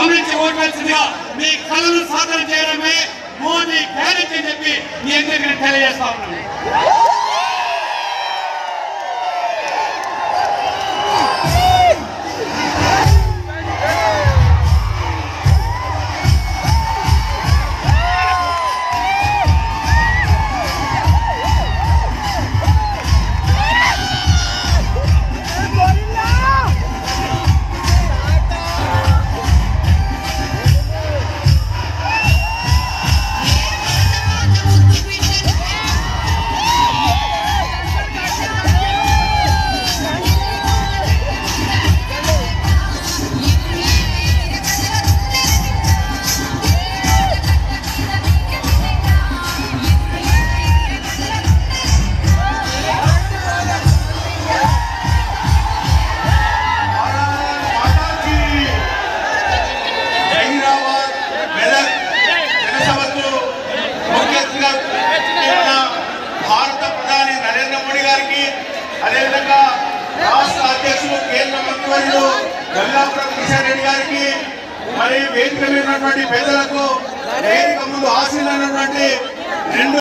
గమనించి ఓట్లేసిందిగా మీ కళను సాధన చేయడమే మోదీ గ్యారెంటీ అని చెప్పి మీ అందరికీ నేను తెలియజేస్తా ఉన్నాను. భారత ప్రధాని నరేంద్ర మోడీ గారికి, అదేవిధంగా రాష్ట్ర అధ్యక్షులు కేంద్ర మంత్రివర్యులు గల్లాపురం కిషన్ రెడ్డి గారికి, మరి వేదిక మీద ఉన్నటువంటి పేదలకు వేదిక ముందు ఆశీర్వదించినటువంటి 2